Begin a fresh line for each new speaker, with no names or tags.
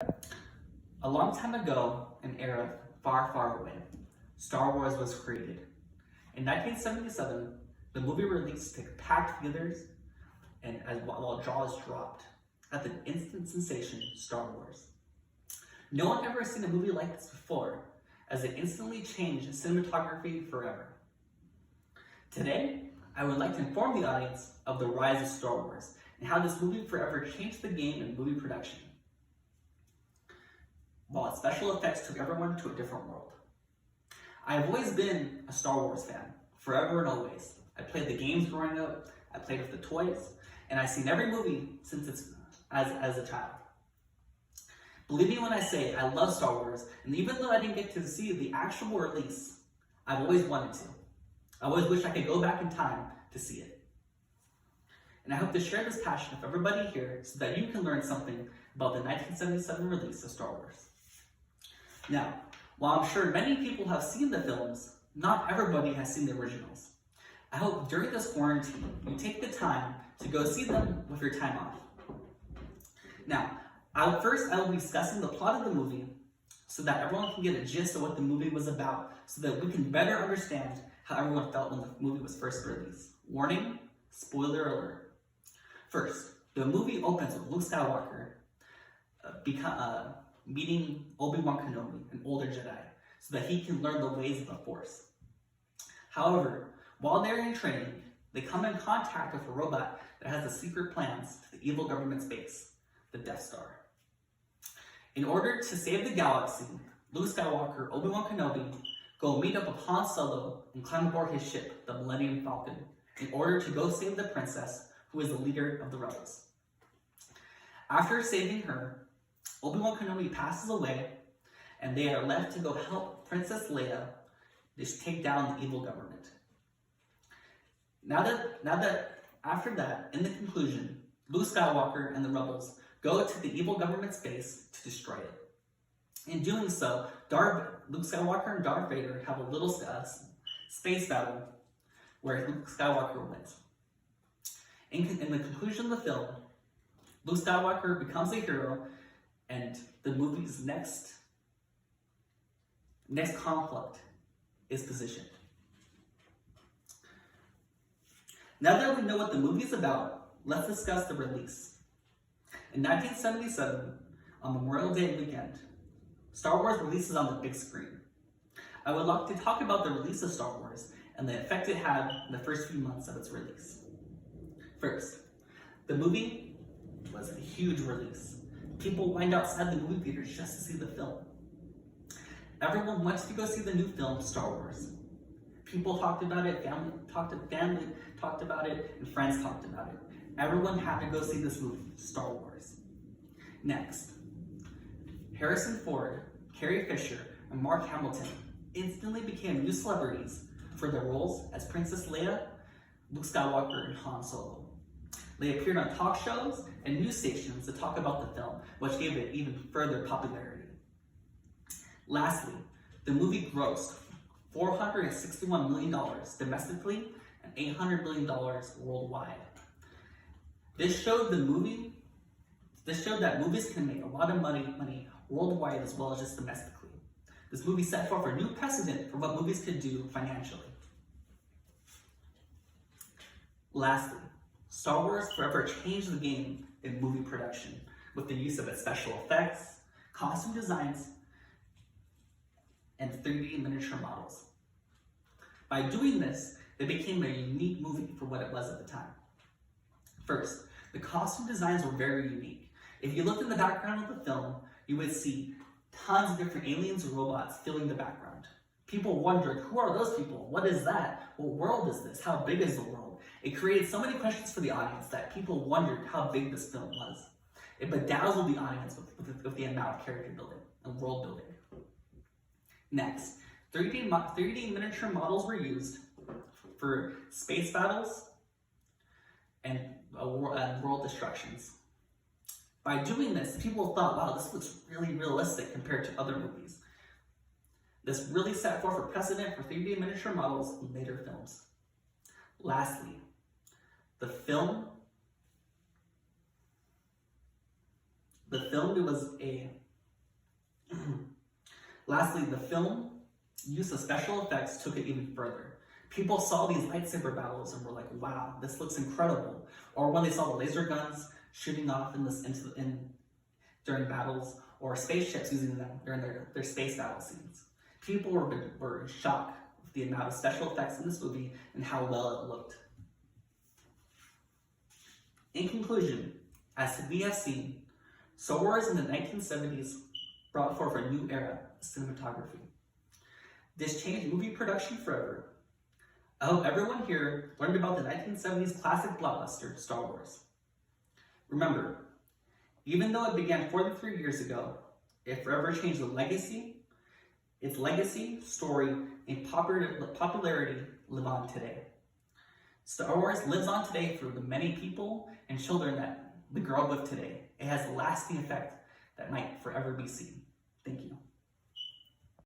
A long time ago, an era far, far away, Star Wars was created. In 1977, the movie released to packed theaters and while jaws dropped at the instant sensation Star Wars. No one ever seen a movie like this before, as it instantly changed cinematography forever. Today, I would like to inform the audience of the rise of Star Wars and how this movie forever changed the game in movie production, while its special effects took everyone to a different world. I have always been a Star Wars fan, forever and always. I played the games growing up, I played with the toys, and I've seen every movie since as a child. Believe me when I say I love Star Wars, and even though I didn't get to see the actual release, I've always wanted to. I always wish I could go back in time to see it. And I hope to share this passion with everybody here so that you can learn something about the 1977 release of Star Wars. Now, while I'm sure many people have seen the films, not everybody has seen the originals. I hope during this quarantine, you take the time to go see them with your time off. Now, I will be discussing the plot of the movie so that everyone can get a gist of what the movie was about, so that we can better understand how everyone felt when the movie was first released. Warning, spoiler alert. First, the movie opens with Luke Skywalker meeting Obi-Wan Kenobi, an older Jedi, so that he can learn the ways of the Force. However, while they're in training, they come in contact with a robot that has the secret plans to the evil government's base, the Death Star. In order to save the galaxy, Luke Skywalker, Obi-Wan Kenobi go meet up with Han Solo and climb aboard his ship, the Millennium Falcon, in order to go save the princess, who is the leader of the rebels. After saving her, Obi-Wan Kenobi passes away, and they are left to go help Princess Leia take down the evil government. After that, in the conclusion, Luke Skywalker and the rebels go to the evil government's base to destroy it. In doing so, Luke Skywalker and Darth Vader have a little space battle where Luke Skywalker wins. In the conclusion of the film, Luke Skywalker becomes a hero, and the movie's next conflict is positioned. Now that we know what the movie is about, let's discuss the release. In 1977, on Memorial Day weekend, Star Wars releases on the big screen. I would like to talk about the release of Star Wars and the effect it had in the first few months of its release. First, the movie was a huge release. People lined outside the movie theaters just to see the film. Everyone went to go see the new film, Star Wars. People talked about it, family talked about it, and friends talked about it. Everyone had to go see this movie, Star Wars. Next, Harrison Ford, Carrie Fisher, and Mark Hamilton instantly became new celebrities for their roles as Princess Leia, Luke Skywalker, and Han Solo. They appeared on talk shows and news stations to talk about the film, which gave it even further popularity. Lastly, the movie grossed $461 million domestically and $800 million worldwide. This showed that movies can make a lot of money worldwide as well as just domestically. This movie set forth a new precedent for what movies could do financially. Lastly, Star Wars forever changed the game in movie production with the use of its special effects, costume designs, and 3D miniature models. By doing this, it became a unique movie for what it was at the time. First, the costume designs were very unique. If you looked in the background of the film, you would see tons of different aliens and robots filling the background. People wondered, who are those people? What is that? What world is this? How big is the world? It created so many questions for the audience that people wondered how big this film was. It bedazzled the audience with the amount of character building and world building. Next, 3D miniature models were used for space battles and world destructions. By doing this, people thought, wow, this looks really realistic compared to other movies. This really set forth a precedent for 3D miniature models in later films. Lastly, the film was a Lastly, the film use of special effects took it even further. People saw these lightsaber battles and were like, wow, this looks incredible. Or when they saw the laser guns shooting off during battles, or spaceships using them during their space battle scenes. People were in shock with the amount of special effects in this movie and how well it looked. In conclusion, as we have seen, Star Wars in the 1970s brought forth a new era of cinematography. This changed movie production forever. I hope everyone here learned about the 1970s classic blockbuster, Star Wars. Remember, even though it began 43 years ago, it forever changed its legacy, story, and popularity live on today. Star Wars lives on today for the many people and children that we grow up with today. It has a lasting effect that might forever be seen.